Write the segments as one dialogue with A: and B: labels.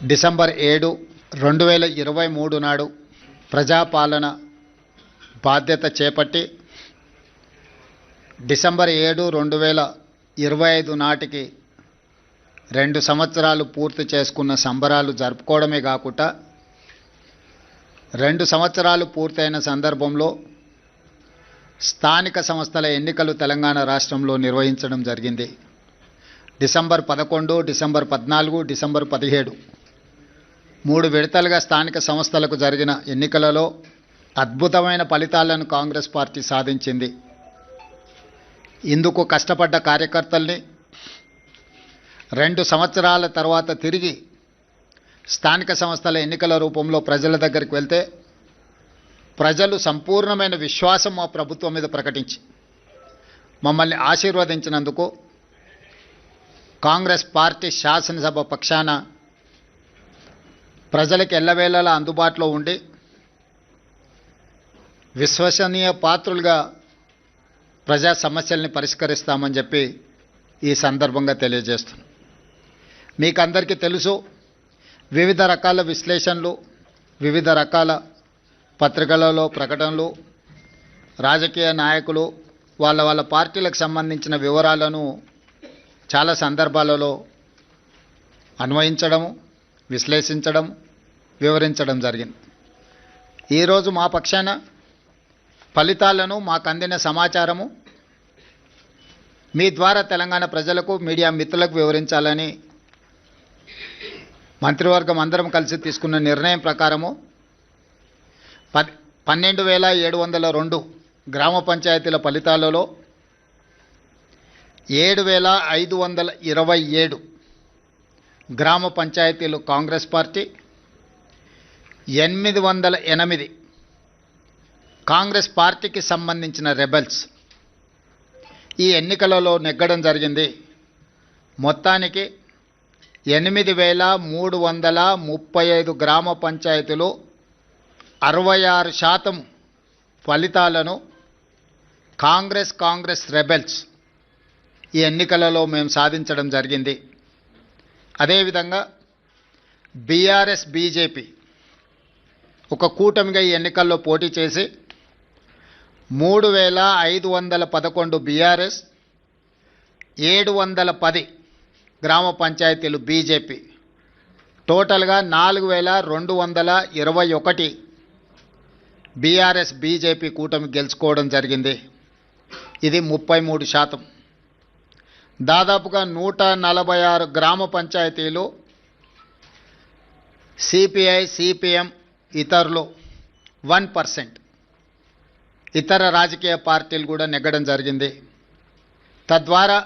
A: December 7, 2023 నాడు ప్రజాపాలన బాధ్యత చేపట్టి డిసెంబర్ 7, 2025 నాటికి 2 సంవత్సరాలు పూర్తి చేసుకున్న సంబరాలు జరుపుకోవడమే కాకుండా 2 సంవత్సరాలు పూర్తయిన సందర్భంలో స్థానిక సంస్థల ఎన్నికలు తెలంగాణ రాష్ట్రంలో నిర్వహించడం జరిగింది. డిసెంబర్ 11, డిసెంబర్ 14, డిసెంబర్ 17 3 విడతలుగా స్థానిక సంస్థలకు జరిగిన ఎన్నికలలో అద్భుతమైన ఫలితాలను కాంగ్రెస్ పార్టీ సాధించింది. ఇందుకు కష్టపడ్డ కార్యకర్తల్ని 2 సంవత్సరాల తర్వాత తిరిగి స్థానిక సంస్థల ఎన్నికల రూపంలో ప్రజల దగ్గరికి వెళ్తే ప్రజలు సంపూర్ణమైన విశ్వాసం మా ప్రభుత్వం మీద ప్రకటించి మమ్మల్ని ఆశీర్వదించినందుకు కాంగ్రెస్ పార్టీ శాసనసభ పక్షాన ప్రజలకు ఎల్లవేళలా అందుబాటులో ఉండి విశ్వసనీయ పాత్రులుగా ప్రజా సమస్యల్ని పరిష్కరిస్తామని చెప్పి ఈ సందర్భంగా తెలియజేస్తున్నాం. మీకు అందరికీ తెలుసు, వివిధ రకాల విశ్లేషణలు, వివిధ రకాల పత్రికలలో ప్రకటనలు, రాజకీయ నాయకులు వాళ్ళ పార్టీలకు సంబంధించిన వివరాలను చాలా సందర్భాలలో అన్వయించడం, విశ్లేషించడం, వివరించడం జరిగింది. ఈరోజు మా పక్షాన ఫలితాలను, మాకు అందిన సమాచారము మీ ద్వారా తెలంగాణ ప్రజలకు, మీడియా మిత్రులకు వివరించాలని మంత్రివర్గం అందరం కలిసి తీసుకున్న నిర్ణయం ప్రకారము 12,702 గ్రామ పంచాయతీల ఫలితాలలో 7,527 గ్రామ పంచాయతీలు కాంగ్రెస్ పార్టీ, 808 కాంగ్రెస్ పార్టీకి సంబంధించిన రెబెల్స్ ఈ ఎన్నికలలో నెగ్గడం జరిగింది. మొత్తానికి 8,335 గ్రామ పంచాయతీలు 66% ఫలితాలను కాంగ్రెస్ రెబెల్స్ ఈ ఎన్నికలలో మేము సాధించడం జరిగింది. అదేవిధంగా బీఆర్ఎస్, బీజేపీ ఒక కూటమిగా ఈ ఎన్నికల్లో పోటీ చేసి 3,511 బీఆర్ఎస్, 710 గ్రామ పంచాయతీలు బీజేపీ, టోటల్గా 4,221 బీఆర్ఎస్ బీజేపీ కూటమి గెలుచుకోవడం జరిగింది. ఇది 33%. దాదాపుగా 146 గ్రామ పంచాయతీలు సిపిఐ, సిపిఎం, ఇతరులు 1%, ఇతర రాజకీయ పార్టీలు కూడా నెగ్గడం జరిగింది. తద్వారా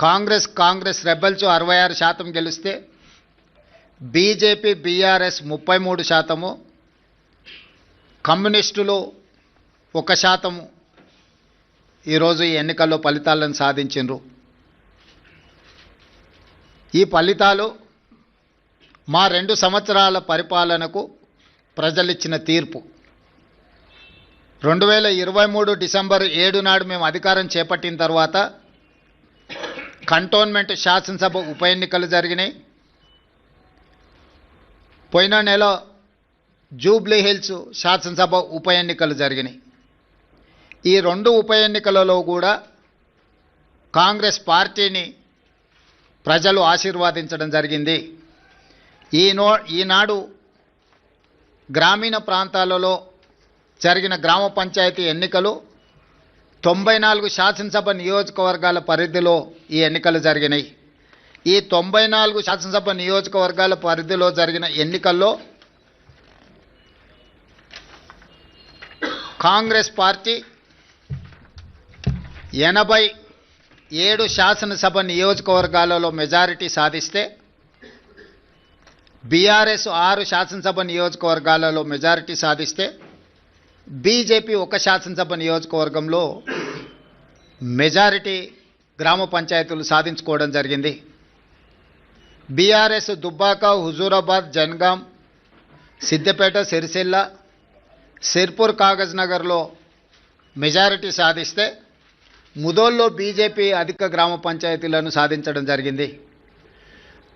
A: కాంగ్రెస్ రెబెల్స్ 66% గెలిస్తే బీజేపీ, బీఆర్ఎస్ 33%, కమ్యూనిస్టులు 1% ఈరోజు ఈ ఎన్నికల్లో ఫలితాలను సాధించారు. ఈ ఫలితాలు మా 2 సంవత్సరాల పరిపాలనకు ప్రజలిచ్చిన తీర్పు. 2023 డిసెంబర్ 7 నాడు మేము అధికారం చేపట్టిన తర్వాత కంటోన్మెంట్ శాసనసభ ఉప ఎన్నికలు జరిగినాయి. పోయిన నెల జూబ్లీ హిల్స్ శాసనసభ ఉప ఎన్నికలు జరిగినాయి. ఈ 2 ఉప ఎన్నికలలో కూడా కాంగ్రెస్ పార్టీని ప్రజలు ఆశీర్వాదించడం జరిగింది. ఈనాడు గ్రామీణ ప్రాంతాలలో జరిగిన గ్రామ పంచాయతీ ఎన్నికలు 94 శాసనసభ నియోజకవర్గాల పరిధిలో ఈ ఎన్నికలు జరిగినాయి. ఈ 94 శాసనసభ నియోజకవర్గాల పరిధిలో జరిగిన ఎన్నికల్లో కాంగ్రెస్ పార్టీ 87 శాసనసభ నియోజకవర్గాలలో మెజారిటీ సాధిస్తే బీఆర్ఎస్ 6 శాసనసభ నియోజకవర్గాలలో మెజారిటీ సాధిస్తే బీజేపీ 1 శాసనసభ నియోజకవర్గంలో మెజారిటీ గ్రామ పంచాయతీలు సాధించుకోవడం జరిగింది. బీఆర్ఎస్ దుబ్బాక, హుజూరాబాద్, జనగాం, సిద్దిపేట, సిరిసిల్ల, సిర్పూర్, కాగజ్ నగర్లో మెజారిటీ సాధిస్తే ముదోల్లో బీజేపీ అధిక గ్రామ పంచాయతీలను సాధించడం జరిగింది.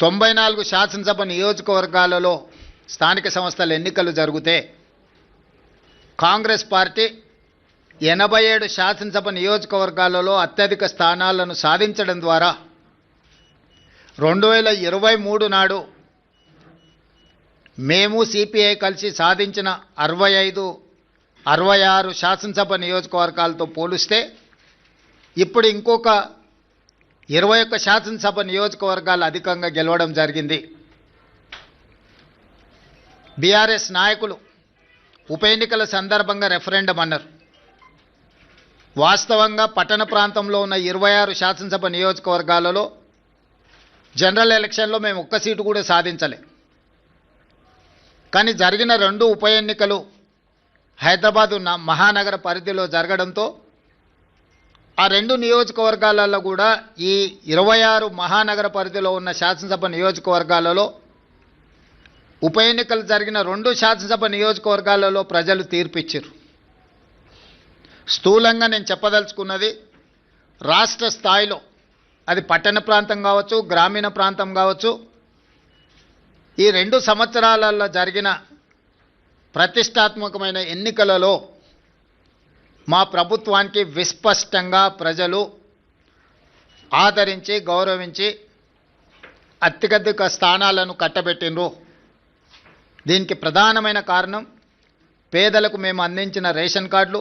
A: 94 శాసనసభ నియోజకవర్గాలలో స్థానిక సంస్థల ఎన్నికలు జరిగితే కాంగ్రెస్ పార్టీ 87 శాసనసభ నియోజకవర్గాలలో అత్యధిక స్థానాలను సాధించడం ద్వారా 2023 నాడు మేము సిపిఐ కలిసి సాధించిన 65-66 శాసనసభ నియోజకవర్గాలతో పోలిస్తే ఇప్పుడు ఇంకొక 21 శాసనసభ నియోజకవర్గాలు అధికంగా గెలవడం జరిగింది. బీఆర్ఎస్ నాయకులు ఉప ఎన్నికల సందర్భంగా రెఫరెండం అన్నారు. వాస్తవంగా పట్టణ ప్రాంతంలో ఉన్న 26 శాసనసభ నియోజకవర్గాలలో జనరల్ ఎలక్షన్లో మేము ఒక్క సీటు కూడా సాధించలే. కానీ జరిగిన 2 ఉప ఎన్నికలు హైదరాబాద్ మహానగర పరిధిలో జరగడంతో ఆ 2 నియోజకవర్గాలలో కూడా ఈ 26 మహానగర పరిధిలో ఉన్న శాసనసభ నియోజకవర్గాలలో ఉప ఎన్నికలు జరిగిన 2 శాసనసభ నియోజకవర్గాలలో ప్రజలు తీర్పిచ్చారు. స్థూలంగా నేను చెప్పదలుచుకున్నది, రాష్ట్ర స్థాయిలో అది పట్టణ ప్రాంతం కావచ్చు, గ్రామీణ ప్రాంతం కావచ్చు, ఈ 2 సంవత్సరాలలో జరిగిన ప్రతిష్టాత్మకమైన ఎన్నికలలో మా ప్రభుత్వానికి విస్పష్టంగా ప్రజలు ఆదరించి గౌరవించి అత్యధిక స్థానాలను కట్టబెట్టినరు. దీనికి ప్రధానమైన కారణం పేదలకు మేము అందించిన రేషన్ కార్డులు,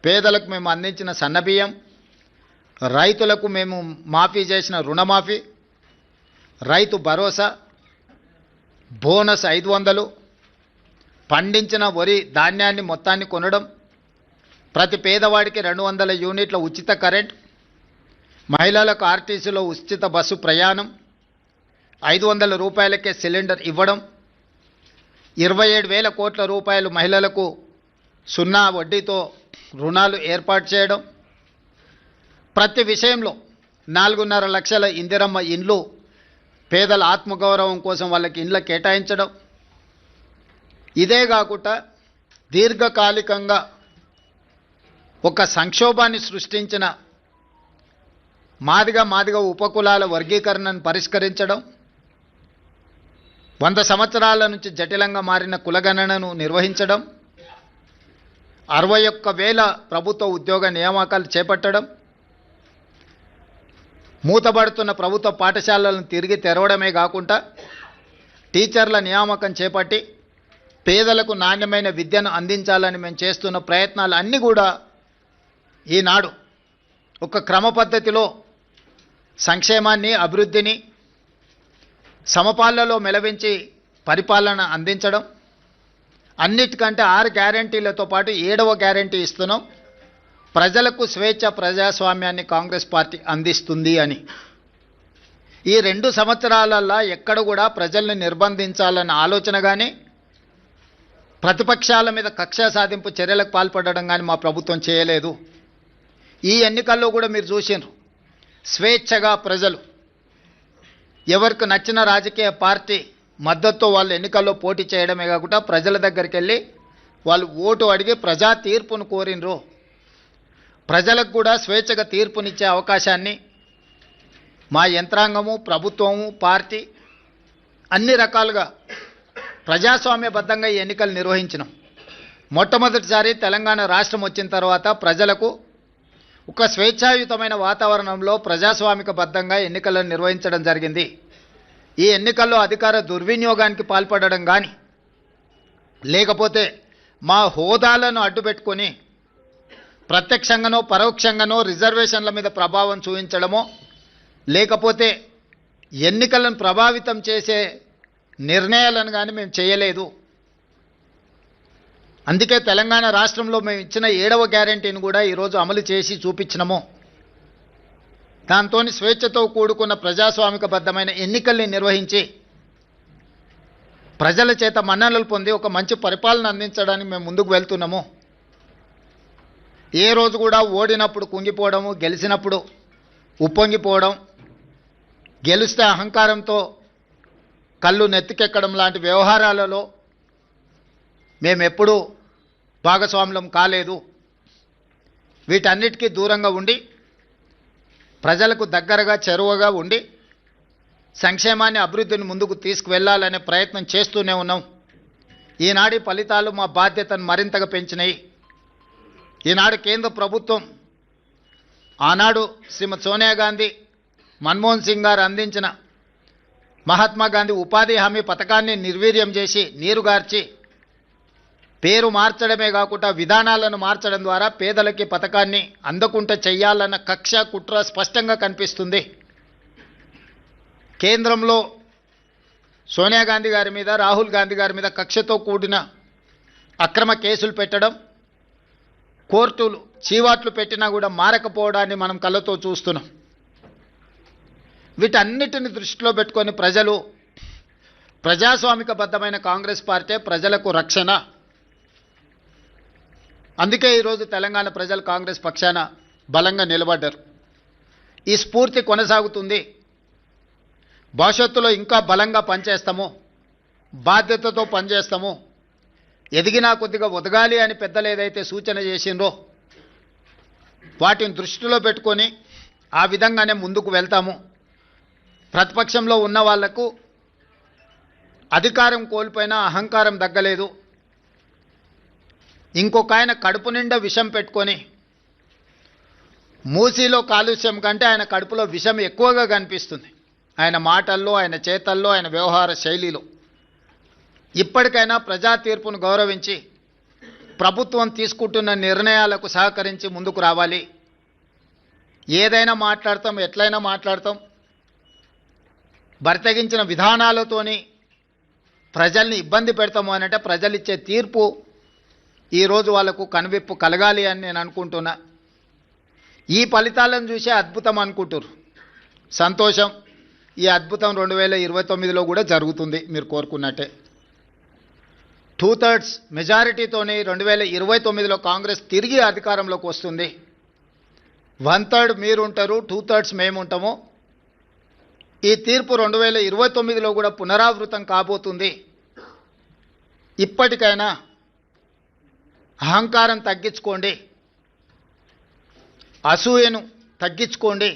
A: పేదలకు మేము అందించిన సన్నబియ్యం, రైతులకు మేము మాఫీ చేసిన రుణమాఫీ, రైతు భరోసా, బోనస్ 500, పండించిన వరి ధాన్యాన్ని మొత్తాన్ని కొనడం, ప్రతి పేదవాడికి 200 యూనిట్ల ఉచిత కరెంట్, మహిళలకు ఆర్టీసీలో ఉచిత బస్సు ప్రయాణం, 500 రూపాయలకే సిలిండర్ ఇవ్వడం, 27,000 కోట్ల రూపాయలు మహిళలకు 0 వడ్డీతో రుణాలు ఏర్పాటు చేయడం, ప్రతి విషయంలో 4.5 లక్షల ఇందిరమ్మ ఇండ్లు పేదల ఆత్మగౌరవం కోసం వాళ్ళకి ఇండ్ల కేటాయించడం. ఇదే కాకుండా దీర్ఘకాలికంగా ఒక సంక్షోభాన్ని సృష్టించిన మాదిగ ఉపకులాల వర్గీకరణను పరిష్కరించడం, 100 సంవత్సరాల నుంచి జటిలంగా మారిన కులగణనను నిర్వహించడం, 61,000 ప్రభుత్వ ఉద్యోగ నియామకాలు చేపట్టడం, మూతబడుతున్న ప్రభుత్వ పాఠశాలలను తిరిగి తెరవడమే కాకుండా టీచర్ల నియామకం చేపట్టి పేదలకు నాణ్యమైన విద్యను అందించాలని మేము చేస్తున్న ప్రయత్నాలు అన్నీ కూడా ఈనాడు ఒక క్రమ పద్ధతిలో సంక్షేమాన్ని, అభివృద్ధిని సమపాలలో మెలవించి పరిపాలన అందించడం, అన్నిటికంటే 6 గ్యారెంటీలతో పాటు 7వ గ్యారెంటీ ఇస్తున్నాం. ప్రజలకు స్వేచ్ఛ, ప్రజాస్వామ్యాన్ని కాంగ్రెస్ పార్టీ అందిస్తుంది అని. ఈ 2 సంవత్సరాలలో ఎక్కడ కూడా ప్రజల్ని నిర్బంధించాలన్న ఆలోచన కానీ, ప్రతిపక్షాల మీద కక్ష సాధింపు చర్యలకు పాల్పడడం కానీ మా ప్రభుత్వం చేయలేదు. ఈ ఎన్నికల్లో కూడా మీరు చూసినారు, స్వేచ్ఛగా ప్రజలు ఎవరికి నచ్చిన రాజకీయ పార్టీ మద్దతుతో వాళ్ళు ఎన్నికల్లో పోటీ చేయడమే కాకుండా ప్రజల దగ్గరికి వెళ్ళి వాళ్ళు ఓటు అడిగి ప్రజా తీర్పును కోరినరు. ప్రజలకు కూడా స్వేచ్ఛగా తీర్పునిచ్చే అవకాశాన్ని మా యంత్రాంగము, ప్రభుత్వము, పార్టీ అన్ని రకాలుగా ప్రజాస్వామ్యబద్ధంగా ఈ ఎన్నికలు నిర్వహించినాం. మొట్టమొదటిసారి తెలంగాణ రాష్ట్రం వచ్చిన తర్వాత ప్రజలకు ఒక స్వేచ్ఛాయుతమైన వాతావరణంలో ప్రజాస్వామికబద్ధంగా ఎన్నికలను నిర్వహించడం జరిగింది. ఈ ఎన్నికల్లో అధికార దుర్వినియోగానికి పాల్పడడం కానీ, లేకపోతే మా హోదాలను అడ్డుపెట్టుకొని ప్రత్యక్షంగానో పరోక్షంగానో రిజర్వేషన్ల మీద ప్రభావం చూపించడమో, లేకపోతే ఎన్నికలను ప్రభావితం చేసే నిర్ణయాలను కానీ మేము చేయలేదు. అందుకే తెలంగాణ రాష్ట్రంలో మేము ఇచ్చిన 7వ గ్యారెంటీని కూడా ఈరోజు అమలు చేసి చూపించినాము. దాంతో స్వేచ్ఛతో కూడుకున్న ప్రజాస్వామికబద్ధమైన ఎన్నికల్ని నిర్వహించి ప్రజల చేత మన్ననలు పొంది ఒక మంచి పరిపాలన అందించడానికి మేము ముందుకు వెళ్తున్నాము. ఏ రోజు కూడా ఓడినప్పుడు కుంగిపోవడము, గెలిచినప్పుడు ఉప్పొంగిపోవడం, గెలిస్తే అహంకారంతో కళ్ళు నెత్తికెక్కడం లాంటి వ్యవహారాలలో మేమెప్పుడూ భాగస్వాములం కాలేదు. వీటన్నిటికీ దూరంగా ఉండి ప్రజలకు దగ్గరగా, చెరువుగా ఉండి సంక్షేమాన్ని అభివృద్ధిని ముందుకు తీసుకువెళ్లాలనే ప్రయత్నం చేస్తూనే ఉన్నాం. ఈనాటి ఫలితాలు మా బాధ్యతను మరింతగా పెంచినాయి. ఈనాడు కేంద్ర ప్రభుత్వం ఆనాడు శ్రీమతి సోనియా గాంధీ, మన్మోహన్ సింగ్ గారు అందించిన మహాత్మా గాంధీ ఉపాధి హామీ పథకాన్ని నిర్వీర్యం చేసి నీరుగార్చి పేరు మార్చడమే కాకుండా విధానాలను మార్చడం ద్వారా పేదలకి పథకాన్ని అందకుండా చెయ్యాలన్న కక్ష కుట్ర స్పష్టంగా కనిపిస్తుంది. కేంద్రంలో సోనియా గాంధీ గారి మీద, రాహుల్ గాంధీ గారి మీద కక్షతో కూడిన అక్రమ కేసులు పెట్టడం, కోర్టులు చీవాట్లు పెట్టినా కూడా మారకపోవడాన్ని మనం కళ్ళతో చూస్తున్నాం. వీటన్నిటిని దృష్టిలో పెట్టుకొని ప్రజలు ప్రజాస్వామికబద్ధమైన కాంగ్రెస్ పార్టీ ప్రజలకు రక్షణ. అందుకే ఈరోజు తెలంగాణ ప్రజలు కాంగ్రెస్ పక్షాన బలంగా నిలబడ్డారు. ఈ స్ఫూర్తి కొనసాగుతుంది. భవిష్యత్తులో ఇంకా బలంగా పనిచేస్తాము, బాధ్యతతో పనిచేస్తాము. ఎదిగినా కొద్దిగా ఒదగాలి అని పెద్దలు ఏదైతే సూచన చేసిండ్రో వాటిని దృష్టిలో పెట్టుకొని ఆ విధంగానే ముందుకు వెళ్తాము. ప్రతిపక్షంలో ఉన్న వాళ్లకు అధికారం కోల్పోయినా అహంకారం తగ్గలేదు. ఇంకొక ఆయన కడుపు నిండా విషం పెట్టుకొని, మూసీలో కాలుష్యం కంటే ఆయన కడుపులో విషం ఎక్కువగా కనిపిస్తుంది. ఆయన మాటల్లో, ఆయన చేతల్లో, ఆయన వ్యవహార శైలిలో. ఇప్పటికైనా ప్రజా తీర్పును గౌరవించి ప్రభుత్వం తీసుకుంటున్న నిర్ణయాలకు సహకరించి ముందుకు రావాలి. ఏదైనా మాట్లాడతాం, ఎట్లయినా మాట్లాడతాం. బరితెగించిన విధానాలతోని ప్రజల్ని ఇబ్బంది పెడతాము అనంటే ప్రజలు ఇచ్చే తీర్పు ఈరోజు వాళ్లకు కనువిప్పు కలగాలి అని నేను అనుకుంటున్నా. ఈ ఫలితాలను చూసే అద్భుతం అనుకుంటారు. సంతోషం. ఈ అద్భుతం 2029లో కూడా జరుగుతుంది మీరు కోరుకున్నట్టే. 2/3 మెజారిటీతోని 2029లో కాంగ్రెస్ తిరిగి అధికారంలోకి వస్తుంది. 1/3 మీరుంటారు, 2/3 మేముంటాము. ఈ తీర్పు 2029లో కూడా పునరావృతం కాబోతుంది. ఇప్పటికైనా అహంకారం తగ్గించుకోండి, అసూయను తగ్గించుకోండి.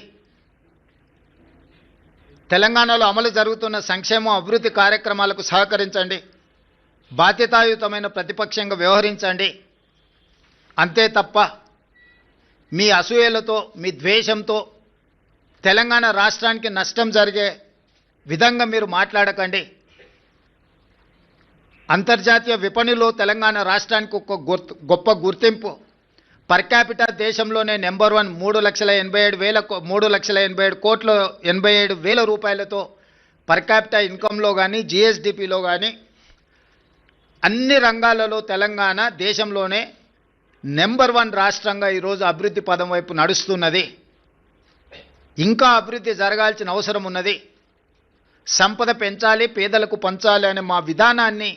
A: తెలంగాణలో అమలు జరుగుతున్న సంక్షేమ అభివృద్ధి కార్యక్రమాలకు సహకరించండి. బాధ్యతాయుతమైన ప్రతిపక్షంగా వ్యవహరించండి. అంతే తప్ప మీ అసూయలతో, మీ ద్వేషంతో తెలంగాణ రాష్ట్రానికి నష్టం జరిగే విధంగా మీరు మాట్లాడకండి. అంతర్జాతీయ విపణిలో తెలంగాణ రాష్ట్రానికి ఒక గొప్ప గుర్తింపు. పర్ క్యాపిటా దేశంలోనే నెంబర్ 1. 3,87,87 రూపాయలతో పర్ క్యాపిటా ఇన్కంలో కానీ, జిఎస్డిపిలో కానీ అన్ని రంగాలలో తెలంగాణ దేశంలోనే నెంబర్ 1 రాష్ట్రంగా ఈరోజు అభివృద్ధి పదం వైపు నడుస్తున్నది. ఇంకా అభివృద్ధి జరగాల్సిన అవసరం ఉన్నది. సంపద పెంచాలి, పేదలకు పంచాలి అనే మా విధానాన్ని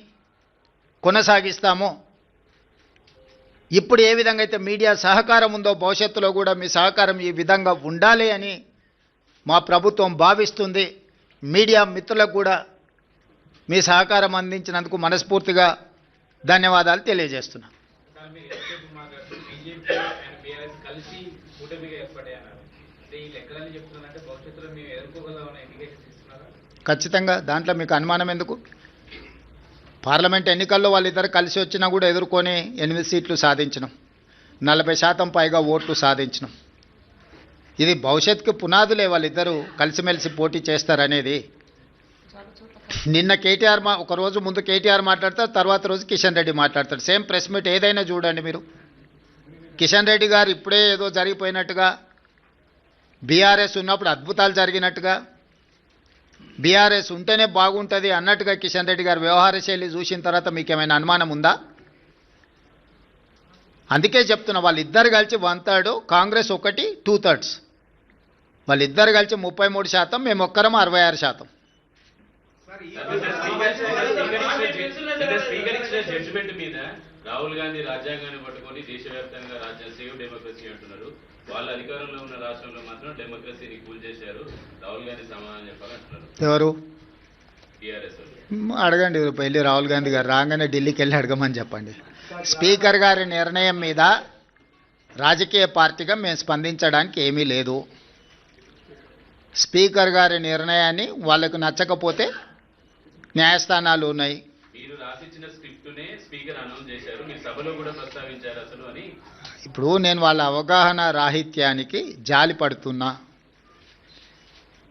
A: కొనసాగిస్తాము. ఇప్పుడు ఏ విధంగా అయితే మీడియా సహకారం ఉందో భవిష్యత్తులో కూడా మీ సహకారం ఈ విధంగా ఉండాలి అని మా ప్రభుత్వం భావిస్తుంది. మీడియా మిత్రులకు కూడా మీ సహకారం అందించినందుకు మనస్ఫూర్తిగా ధన్యవాదాలు తెలియజేస్తున్నాను. ఖచ్చితంగా దాంట్లో మీకు అనుమానం ఎందుకు? పార్లమెంట్ ఎన్నికల్లో వాళ్ళిద్దరు కలిసి వచ్చినా కూడా ఎదుర్కొని 8 సీట్లు సాధించినాం, 40% పైగా ఓట్లు సాధించినాం. ఇది భవిష్యత్తుకు పునాదులే. వాళ్ళిద్దరూ కలిసిమెలిసి పోటీ చేస్తారనేది. నిన్న కేటీఆర్ ఒక రోజు ముందు కేటీఆర్ మాట్లాడతారు, తర్వాత రోజు కిషన్ రెడ్డి మాట్లాడతారు. సేమ్ ప్రెస్ మీట్ ఏదైనా చూడండి మీరు. కిషన్ రెడ్డి గారు ఇప్పుడే ఏదో జరిగిపోయినట్టుగా, బీఆర్ఎస్ ఉన్నప్పుడు అద్భుతాలు జరిగినట్టుగా, బీఆర్ఎస్ ఉంటేనే బాగుంటుంది అన్నట్టుగా కిషన్ రెడ్డి గారు వ్యవహార శైలి చూసిన తర్వాత మీకేమైనా అనుమానం ఉందా? అందుకే చెప్తున్నా, వాళ్ళిద్దరు కలిసి 1/3, కాంగ్రెస్ 1 2/3. వాళ్ళిద్దరు కలిసి 33%, మేము ఒక్కరం 66%.
B: జడ్జిమెంట్ మీద రాహుల్ గాంధీ రాజ్యాంగాన్ని పట్టుకొని దేశవ్యాప్తంగా సేవ్ డెమోక్రసీ అంటున్నారు. వాళ్ళ అధికారంలో ఉన్న రాష్ట్రంలో మాత్రం డెమోక్రసీని కూల్ చేశారు. రాహుల్ గాంధీ సమాధానం చెప్పాలంటున్నారు.
A: ఎవరు?
B: టీఆర్ఎస్.
A: అడగండి, వెళ్ళి రాహుల్ గాంధీ గారు రాగానే ఢిల్లీకి వెళ్ళి అడగమని చెప్పండి. స్పీకర్ గారి నిర్ణయం మీద రాజకీయ పార్టీగా మేము స్పందించడానికి ఏమీ లేదు. స్పీకర్ గారి నిర్ణయాన్ని వాళ్ళకు నచ్చకపోతే న్యాయస్థానాలు ఉన్నాయి.
B: మీరు రాసిచ్చిన స్క్రిప్టునే స్పీకర్ అనౌన్స్ చేశారు, మీరు సభలో కూడా ప్రస్తావించారు అసలు అని.
A: ఇప్పుడు నేను వాళ్ళ అవగాహన రాహిత్యానికి జాలి పడుతున్నా.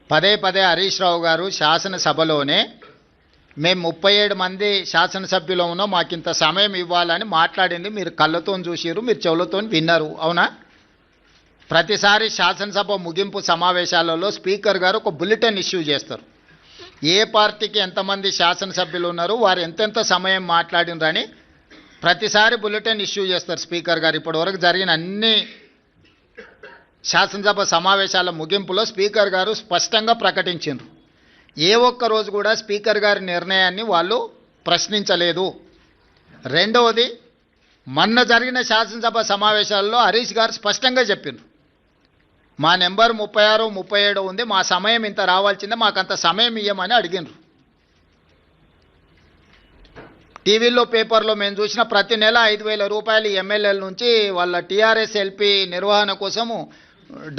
A: పదే పదే హరీష్ రావు గారు శాసనసభలోనే మేము 37 మంది శాసనసభ్యులు ఉన్నాం, మాకింత సమయం ఇవ్వాలని మాట్లాడింది మీరు కళ్ళతో చూసిరు, మీరు చెవులతో విన్నారు, అవునా? ప్రతిసారి శాసనసభ ముగింపు సమావేశాలలో స్పీకర్ గారు ఒక బులెటిన్ ఇష్యూ చేస్తారు. ఏ పార్టీకి ఎంతమంది శాసనసభ్యులు ఉన్నారు, వారు ఎంతెంత సమయం మాట్లాడినరని ప్రతిసారి బులెటిన్ ఇష్యూ చేస్తారు స్పీకర్ గారు. ఇప్పటివరకు జరిగిన అన్ని శాసనసభ సమావేశాల ముగింపులో స్పీకర్ గారు స్పష్టంగా ప్రకటించారు. ఏ ఒక్క రోజు కూడా స్పీకర్ గారి నిర్ణయాన్ని వాళ్ళు ప్రశ్నించలేదు. రెండవది, మొన్న జరిగిన శాసనసభ సమావేశాల్లో హరీష్ గారు స్పష్టంగా చెప్పిండ్రు, మా నెంబర్ 36, 37 ఉంది, మా సమయం ఇంత రావాల్సిందే, మాకంత సమయం ఇవ్వమని అడిగినరు. టీవీలో పేపర్లో మేము చూసిన ప్రతి నెల 5,000 రూపాయలు ఎమ్మెల్యేల నుంచి వాళ్ళ టీఆర్ఎస్ ఎల్పీ నిర్వహణ కోసము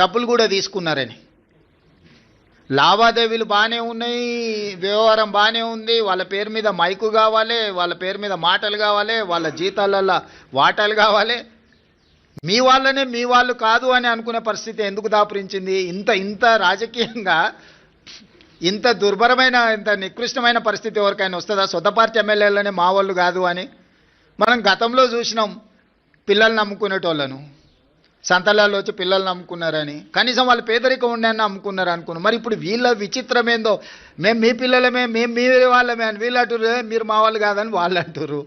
A: డబ్బులు కూడా తీసుకున్నారని. లావాదేవీలు బాగానే ఉన్నాయి, వ్యవహారం బాగానే ఉంది, వాళ్ళ పేరు మీద మైకు కావాలి, వాళ్ళ పేరు మీద మాటలు కావాలి, వాళ్ళ జీతాలలో వాటాలు కావాలి. మీ వాళ్ళనే మీ వాళ్ళు కాదు అని అనుకునే పరిస్థితి ఎందుకు దాపురించింది? ఇంత రాజకీయంగా ఇంత దుర్భరమైన, ఇంత నికృష్టమైన పరిస్థితి ఎవరికైనా వస్తుందా? సొంత పార్టీ ఎమ్మెల్యేలనే మా వాళ్ళు కాదు అని. మనం గతంలో చూసినాం పిల్లలు నమ్ముకునేటోళ్ళను, సంతలాల్లో వచ్చి పిల్లలు నమ్ముకున్నారని. కనీసం వాళ్ళు పేదరికం ఉండని నమ్ముకున్నారు అనుకున్నాం. మరి ఇప్పుడు వీళ్ళ విచిత్రం ఏందో, మేము మీ పిల్లలమే, మేము మీ వాళ్ళమే అని వీళ్ళు అంటారు, మీరు మా వాళ్ళు కాదని వాళ్ళు అంటారు.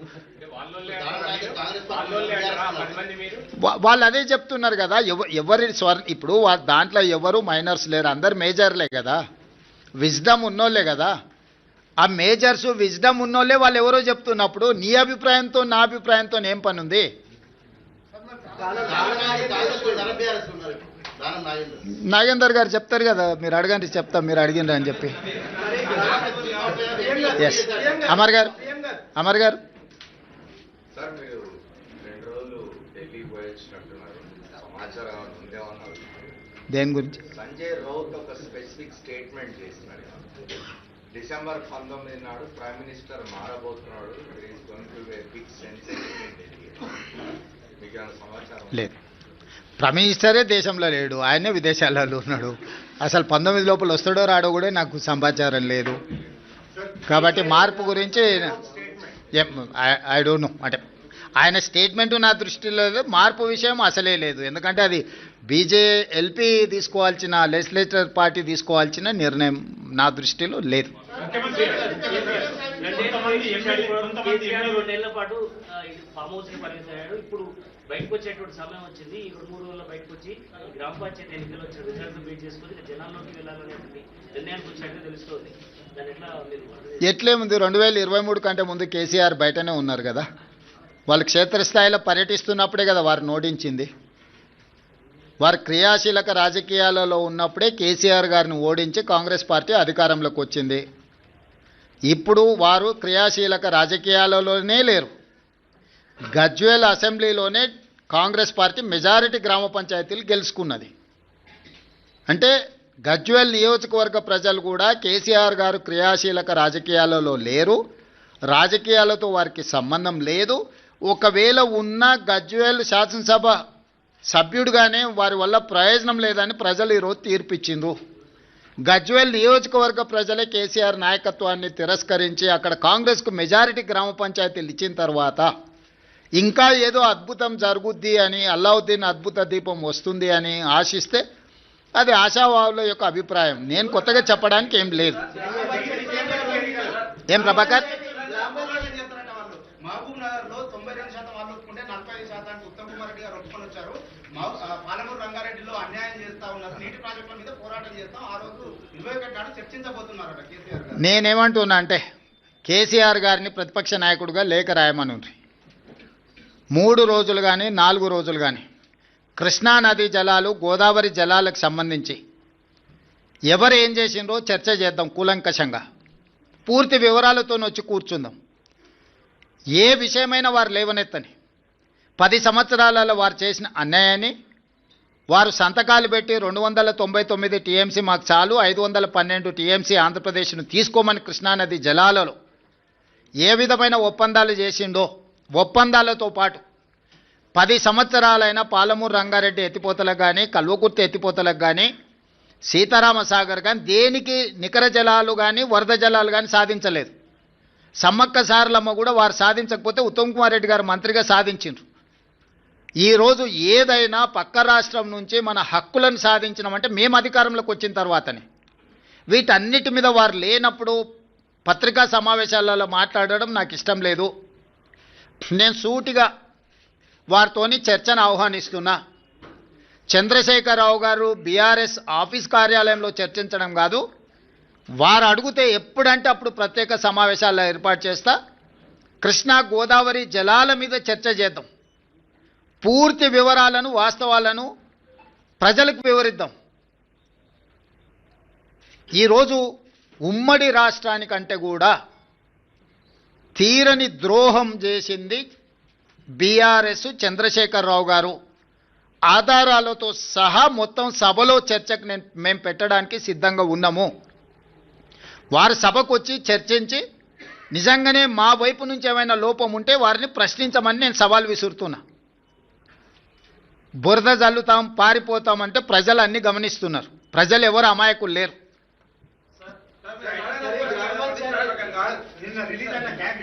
A: వాళ్ళు అదే చెప్తున్నారు కదా. ఎవరి ఇప్పుడు దాంట్లో ఎవరు మైనర్స్ లేరు, అందరు మేజర్లే కదా, విజ్డమ్ ఉన్నోళ్ళే కదా. ఆ మేజర్స్ విజ్డమ్ ఉన్నోళ్ళే వాళ్ళు ఎవరో చెప్తున్నప్పుడు నీ అభిప్రాయంతో నా అభిప్రాయంతో ఏం పని ఉంది? నాగేందర్ గారు చెప్తారు కదా, మీరు అడగండి చెప్తాం, మీరు అడిగినరు అని చెప్పి. ఎస్ అమర్ గారు, అమర్ గారు.
C: సార్, మీరు 2 రోజులు ఢిల్లీ పోయొచ్చినట్టున్నారు, సమాచారం ఉందేమన్నారు.
A: దేని గురించి?
C: సంజయ్ రౌత్ ఒక స్పెసిఫిక్ స్టేట్మెంట్ చేసినాడు. డిసెంబర్ 19 నాడు ప్రైమ్ మినిస్టర్ మారబోతున్నాడు, బిగ్ సెన్సేషన్ ఇన్ ఢిల్లీ. మీకు ఏమైనా సమాచారం
A: లేదు. ప్రైమ్ మినిస్టరే దేశంలో లేడు, ఆయనే విదేశాలలో ఉన్నాడు. అసలు 19 లోపల వస్తాడో రాడో కూడా నాకు సమాచారం లేదు. కాబట్టి మార్పు గురించి ఐ డోంట్ నో. అంటే ఆయన స్టేట్మెంటు నా దృష్టిలో లేదు, మార్పు విషయం అసలే లేదు. ఎందుకంటే అది ఎల్పీ తీసుకోవాల్సిన, లెజిస్లేచర్ పార్టీ తీసుకోవాల్సిన నిర్ణయం నా దృష్టిలో లేదు.
D: ఇప్పుడు బయటకు వచ్చేటువంటి సమయం వచ్చింది, ఈ 2-3 రోజుల్లో బయటకు వచ్చి గ్రామ పంచాయతీ ఎన్నికలు వచ్చిన రిజల్ట్ బేట్ చేసుకుని జనాల్లోకి వెళ్ళాలనేటువంటి నిర్ణయానికి వచ్చినట్టు తెలుస్తుంది. దాని
A: ఎట్లేముంది, 2023 కంటే ముందు కేసీఆర్ బయటనే ఉన్నారు కదా. వాళ్ళు క్షేత్రస్థాయిలో పర్యటిస్తున్నప్పుడే కదా వారు ఓడించింది. వారు క్రియాశీలక రాజకీయాలలో ఉన్నప్పుడే కేసీఆర్ గారిని ఓడించి కాంగ్రెస్ పార్టీ అధికారంలోకి వచ్చింది. ఇప్పుడు వారు క్రియాశీలక రాజకీయాలలోనే లేరు. గజ్వేల్ అసెంబ్లీలోనే కాంగ్రెస్ పార్టీ మెజారిటీ గ్రామ పంచాయతీలు గెలుచుకున్నది. అంటే గజ్వేల్ నియోజకవర్గ ప్రజలు కూడా కేసీఆర్ గారు క్రియాశీలక రాజకీయాలలో లేరు, రాజకీయాలతో వారికి సంబంధం లేదు. ఒకవేళ ఉన్న గజ్వేల్ శాసనసభ సభ్యుడిగానే వారి వల్ల ప్రయోజనం లేదని ప్రజలు ఈరోజు తీర్పిచ్చిండ్రు. గజ్వేల్ నియోజకవర్గ ప్రజలే కేసీఆర్ నాయకత్వాన్ని తిరస్కరించి అక్కడ కాంగ్రెస్కు మెజారిటీ గ్రామ పంచాయతీలు ఇచ్చిన తర్వాత ఇంకా ఏదో అద్భుతం జరుగుద్ది అని, అల్లావుద్దీన్ అద్భుత దీపం వస్తుంది అని ఆశిస్తే అది ఆశావాహుల యొక్క అభిప్రాయం. నేను కొత్తగా చెప్పడానికి ఏం లేదు. ఏం ప్రభాకర్?
E: మహబూబ్ నగర్ లో 92% వాళ్ళు ఒప్పుకుంటే 45% ఉత్తమ్ కుమార్ రెడ్డి గారు ఒప్పుకొని వచ్చారు. పాలమూరు రంగారెడ్డిలో అన్యాయం చేస్తా ఉన్నారు, నీటి ప్రాజెక్టుల మీద పోరాటం చేస్తాం, ఆ రోజు 21 నాడు చర్చించబోతున్నారట కేసీఆర్ గారు.
A: నేనేమంటున్నా అంటే కేసీఆర్ గారిని ప్రతిపక్ష నాయకుడిగా లేఖ రాయమని 3 రోజులు కానీ 4 రోజులు కానీ కృష్ణా నదీ జలాలు, గోదావరి జలాలకు సంబంధించి ఎవరు ఏం చేసిండ్రో చర్చ చేద్దాం కూలంకషంగా, పూర్తి వివరాలతో వచ్చి కూర్చుందాం. ఏ విషయమైనా వారు లేవనెత్తని 10 సంవత్సరాలలో వారు చేసిన అన్యాయాన్ని వారు సంతకాలు పెట్టి 299 టీఎంసీ మాకు చాలు, 512 టీఎంసీ ఆంధ్రప్రదేశ్ను తీసుకోమని కృష్ణానది జలాలలో ఏ విధమైన ఒప్పందాలు చేసిండో, ఒప్పందాలతో పాటు 10 సంవత్సరాలైన పాలమూరు రంగారెడ్డి ఎత్తిపోతలకు కానీ, కల్వకుర్తి ఎత్తిపోతలకు కానీ, సీతారామసాగర్ కానీ దేనికి నికర జలాలు కానీ వరద జలాలు కానీ సాధించలేదు. సమ్మక్క సారలమ్మ కూడా వారు సాధించకపోతే ఉత్తమ్ కుమార్ రెడ్డి గారు మంత్రిగా సాధించిండ్రు. ఈరోజు ఏదైనా పక్క రాష్ట్రం నుంచి మన హక్కులను సాధించినామంటే మేము అధికారంలోకి వచ్చిన తర్వాతనే. వీటన్నిటి మీద వారు లేనప్పుడు పత్రికా సమావేశాలలో మాట్లాడడం నాకు ఇష్టం లేదు. నేను సూటిగా వారితోని చర్చను ఆహ్వానిస్తున్నా. చంద్రశేఖరరావు గారు బీఆర్ఎస్ ఆఫీస్ కార్యాలయంలో చర్చించడం కాదు, వారు అడిగితే ఎప్పుడంటే అప్పుడు ప్రత్యేక సమావేశాలు ఏర్పాటు చేస్తా. కృష్ణా గోదావరి జలాల మీద చర్చ చేద్దాం. పూర్తి వివరాలను, వాస్తవాలను ప్రజలకు వివరిద్దాం. ఈరోజు ఉమ్మడి రాష్ట్రానికంటే కూడా తీరని ద్రోహం చేసింది బీఆర్ఎస్, చంద్రశేఖరరావు గారు. ఆధారాలతో సహా మొత్తం సభలో చర్చకు మేము పెట్టడానికి సిద్ధంగా ఉన్నాము. వారు సభకు వచ్చి చర్చించి నిజంగానే మా వైపు నుంచి ఏమైనా లోపం ఉంటే వారిని ప్రశ్నించమని నేను సవాల్ విసురుతున్నా. బురద జల్లుతాం, పారిపోతామంటే ప్రజలు అన్నీ గమనిస్తున్నారు. ప్రజలు ఎవరు అమాయకులు లేరు.
E: నిన్న రిలీజ్ అయిన క్యాగ్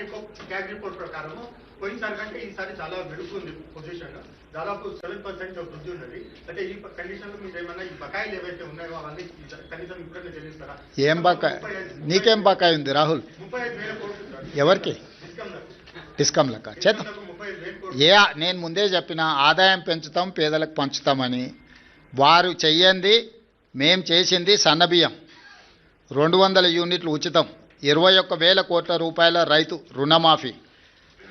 E: రిపోర్ట్ ప్రకారం పోయినసారి కంటే ఈసారి చాలా మెరుగు పొజిషన్, దాదాపు 7% వృద్ధి ఉన్నది. అంటే ఈ కండిషన్ లో మీరు ఏమన్నా ఈ బకాయిలు ఏవైతే ఉన్నాయో అవన్నీ కనీసం ఇప్పుడైనా చెల్లిస్తారా?
A: ఏం బకాయి? నీకేం బకాయి ఉంది రాహుల్?
E: 35,000 కోట్లు.
A: ఎవరికి? డిస్కమ్లక చేద్దాం. నేను ముందే చెప్పిన ఆదాయం పెంచుతాం, పేదలకు పంచుతామని. వారు చెయ్యంది మేం చేసింది సన్నబియ్యం 200 యూనిట్లు ఉచితం, 21,000 కోట్ల రూపాయల రైతు రుణమాఫీ,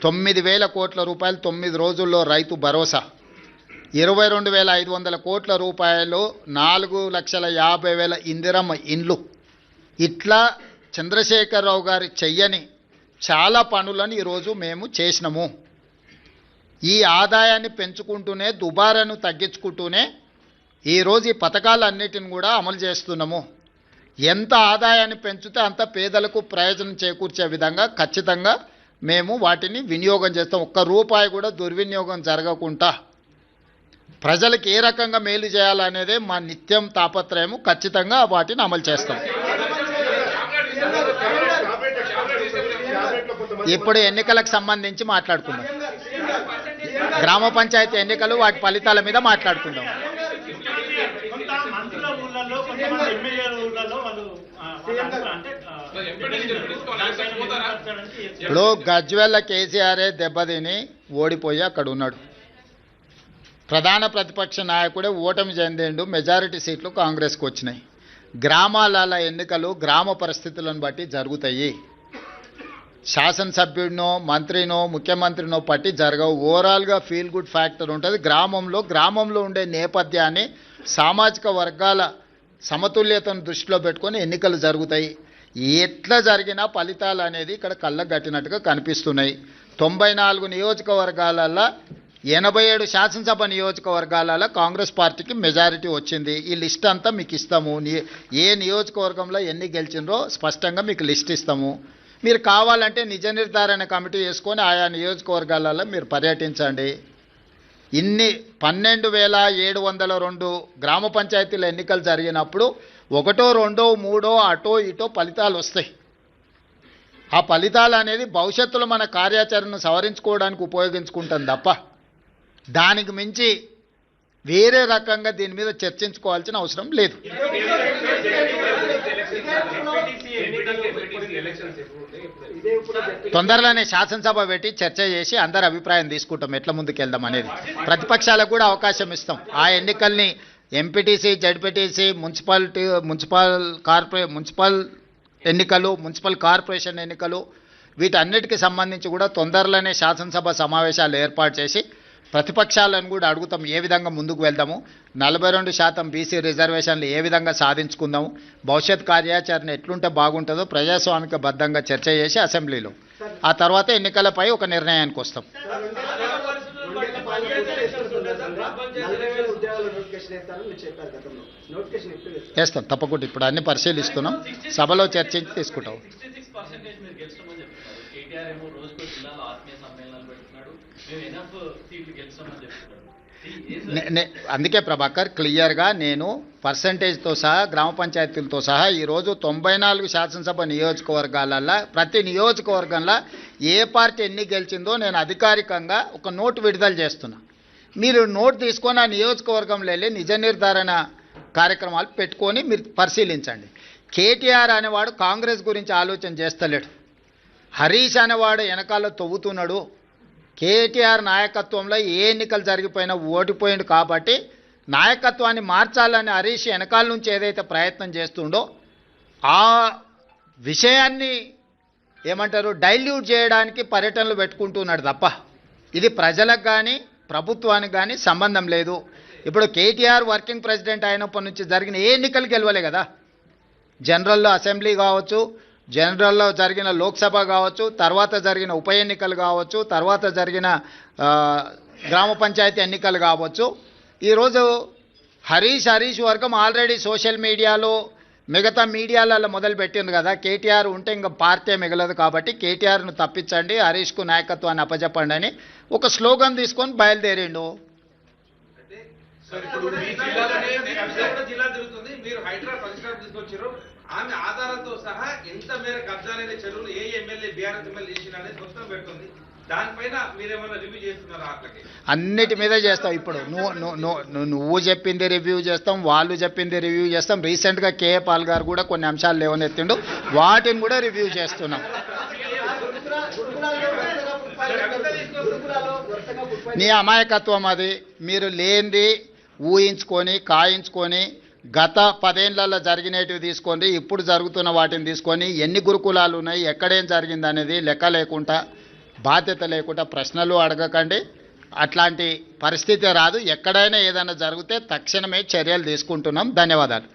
A: 9,000 కోట్ల రూపాయలు 9 రోజుల్లో రైతు భరోసా, 22,500 కోట్ల రూపాయలు 4,50,000 ఇందిరమ్మ ఇండ్లు. ఇట్లా చంద్రశేఖరరావు గారు చెయ్యని చాలా పనులను ఈరోజు మేము చేసినాము. ఈ ఆదాయాన్ని పెంచుకుంటూనే, దుబారాను తగ్గించుకుంటూనే ఈరోజు ఈ పథకాలన్నిటిని కూడా అమలు చేస్తున్నాము. ఎంత ఆదాయాన్ని పెంచితే అంత పేదలకు ప్రయోజనం చేకూర్చే విధంగా ఖచ్చితంగా మేము వాటిని వినియోగం చేస్తాం. ఒక్క రూపాయి కూడా దుర్వినియోగం జరగకుండా ప్రజలకు ఏ రకంగా మేలు చేయాలనేదే మా నిత్యం తాపత్రయము. ఖచ్చితంగా వాటిని అమలు చేస్తాం. ఇప్పుడు ఎన్నికలకు సంబంధించి మాట్లాడుకుందాం. గ్రామ పంచాయతీ ఎన్నికలు, వాటి ఫలితాల మీద మాట్లాడుకుందాం. ఇప్పుడు గజ్వెల్ల కేసీఆరే దెబ్బతిని ఓడిపోయి అక్కడ ఉన్నాడు. ప్రధాన ప్రతిపక్ష నాయకుడే ఓటమి చెందిండు. మెజారిటీ సీట్లు కాంగ్రెస్కి వచ్చినాయి. గ్రామాల ఎన్నికలు గ్రామ పరిస్థితులను బట్టి జరుగుతాయి. శాసనసభ్యుడినో, మంత్రినో, ముఖ్యమంత్రినో పట్టి జరగవు. ఓవరాల్గా ఫీల్ గుడ్ ఫ్యాక్టర్ ఉంటుంది. గ్రామంలో ఉండే నేపథ్యాన్ని, సామాజిక వర్గాల సమతుల్యతను దృష్టిలో పెట్టుకొని ఎన్నికలు జరుగుతాయి. ఎట్లా జరిగినా ఫలితాలు అనేది ఇక్కడ కళ్ళకు కట్టినట్టుగా కనిపిస్తున్నాయి. 94 నియోజకవర్గాలలో 87 శాసనసభ నియోజకవర్గాలలో కాంగ్రెస్ పార్టీకి మెజారిటీ వచ్చింది. ఈ లిస్ట్ అంతా మీకు ఇస్తాము. ఏ నియోజకవర్గంలో ఎన్ని గెలిచినరో స్పష్టంగా మీకు లిస్ట్ ఇస్తాము. మీరు కావాలంటే నిజ నిర్ధారణ కమిటీ వేసుకొని ఆయా నియోజకవర్గాలలో మీరు పర్యటించండి. ఇన్ని 12,702 గ్రామ పంచాయతీల ఎన్నికలు జరిగినప్పుడు 1, 2, 3 అటో ఇటో ఫలితాలు వస్తాయి. ఆ ఫలితాలు అనేది భవిష్యత్తులో మన కార్యాచరణను సవరించుకోవడానికి ఉపయోగించుకుంటాం తప్ప దానికి మించి వేరే రకంగా దీని మీద చర్చించుకోవాల్సిన అవసరం లేదు. తొందరలోనే శాసనసభ పెట్టి చర్చ చేసి అందరి అభిప్రాయం తీసుకుంటాం ఎట్లా ముందుకు వెళ్దాం అనేది. ప్రతిపక్షాలకు కూడా అవకాశం ఇస్తాం. ఆ ఎన్నికల్ని ఎంపీటీసీ, జడ్పీటీసీ, మున్సిపల్ ఎన్నికలు, మున్సిపల్ కార్పొరేషన్ ఎన్నికలు వీటన్నిటికీ సంబంధించి కూడా తొందరలోనే శాసనసభ సమావేశాలు ఏర్పాటు చేసి ప్రతిపక్షాలను కూడా అడుగుతాం ఏ విధంగా ముందుకు వెళ్దాము, 42% బీసీ రిజర్వేషన్లు ఏ విధంగా సాధించుకుందాము, భవిష్యత్ కార్యాచరణ ఎట్లుంటే బాగుంటుందో ప్రజాస్వామిక బద్ధంగా చర్చ చేసి అసెంబ్లీలో ఆ తర్వాత ఎన్నికలపై ఒక నిర్ణయానికి వస్తాం.
E: నోటిఫికేషన్ ఇస్తారని మీరు చెప్పారు గతంలో. నోటిఫికేషన్ ఎప్పుడు ఇస్తారు?
A: వేస్తాం తప్పకుండా. ఇప్పుడు అన్ని పరిశీలిస్తున్నాం, సభలో చర్చించి తీసుకుంటాం.
F: 66% మీరు గెలుస్తామని చెప్తున్నారు. కేటీఆర్ ఏమో రోజుకో జిల్లాలో ఆత్మీయ సమ్మేళనాలు పెడుతున్నాడు, మేము ఎనఫ్ సీట్లు గెలుస్తామని చెప్తున్నాడు.
A: అందుకే ప్రభాకర్ క్లియర్గా నేను పర్సంటేజ్తో సహా గ్రామ పంచాయతీలతో సహా ఈరోజు 94 శాసనసభ నియోజకవర్గాలల్లో ప్రతి నియోజకవర్గంలో ఏ పార్టీ ఎన్ని గెలిచిందో నేను అధికారికంగా ఒక నోటు విడుదల చేస్తున్నా. మీరు నోటు తీసుకొని ఆ నియోజకవర్గంలో వెళ్ళి నిజ నిర్ధారణ కార్యక్రమాలు పెట్టుకొని మీరు పరిశీలించండి. కేటీఆర్ అనేవాడు కాంగ్రెస్ గురించి ఆలోచన చేస్తలేడు, హరీష్ అనేవాడు వెనకాల తవ్వుతున్నాడు. కేటీఆర్ నాయకత్వంలో ఏ ఎన్నికలు జరిగిపోయినా ఓడిపోయిండు కాబట్టి నాయకత్వాన్ని మార్చాలని హరీష్ వెనకాల నుంచి ఏదైతే ప్రయత్నం చేస్తుండో ఆ విషయాన్ని ఏమంటారు డైల్యూట్ చేయడానికి పర్యటనలు పెట్టుకుంటున్నాడు తప్ప ఇది ప్రజలకు కానీ ప్రభుత్వానికి కానీ సంబంధం లేదు. ఇప్పుడు కేటీఆర్ వర్కింగ్ ప్రెసిడెంట్ అయినప్పటి నుంచి జరిగిన ఏ ఎన్నికలు గెలవలే కదా. జనరల్లో అసెంబ్లీ కావచ్చు, జనరల్లో జరిగిన లోక్సభ కావచ్చు, తర్వాత జరిగిన ఉప ఎన్నికలు కావచ్చు, తర్వాత జరిగిన గ్రామ పంచాయతీ ఎన్నికలు కావచ్చు. ఈరోజు హరీష్ వర్గం ఆల్రెడీ సోషల్ మీడియాలో మిగతా మీడియాలలో మొదలుపెట్టింది కదా. కేటీఆర్ ఉంటే ఇంకా పార్టీ మిగలదు కాబట్టి కేటీఆర్ను తప్పించండి, హరీష్కు నాయకత్వాన్ని అప్పచెప్పండి అని ఒక స్లోగన్ తీసుకొని బయలుదేరిండు.
G: జిల్లా తిరుగుతుంది, మీరు హైదరాబాద్ పరిష్కారం తీసుకొచ్చారు. ఆమె ఆధారంతో సహా ఎంత మేర కబ్జాలైన చెరువులు ఏ ఎమ్మెల్యే బీఆర్ఎస్ ఎమ్మెల్యే చేసిన అనేది మొత్తం పెడుతుంది. దానిపైన మీరేమన్నా రివ్యూ చేస్తున్నారా? అట్లకి
A: అన్నిటి మీద చేస్తాం. ఇప్పుడు నువ్వు చెప్పింది రివ్యూ చేస్తాం, వాళ్ళు చెప్పింది రివ్యూ చేస్తాం. రీసెంట్గా కేఏ పాల్ గారు కూడా కొన్ని అంశాలు లేవనెత్తిండు, వాటిని కూడా రివ్యూ చేస్తున్నాం. నీ అమాయకత్వం అది. మీరు లేనిది ఊహించుకొని కాయించుకొని గత 10 ఏళ్లలో జరిగినవి తీసుకొని ఇప్పుడు జరుగుతున్న వాటిని తీసుకొని ఎన్ని గురుకులాలు ఉన్నాయి, ఎక్కడేం జరిగింది అనేది లెక్క లేకుండా బాధ్యత లేకుండా ప్రశ్నలు అడగకండి. అట్లాంటి పరిస్థితి రాదు. ఎక్కడైనా ఏదైనా జరిగితే తక్షణమే చర్యలు తీసుకుంటున్నాం. ధన్యవాదాలు.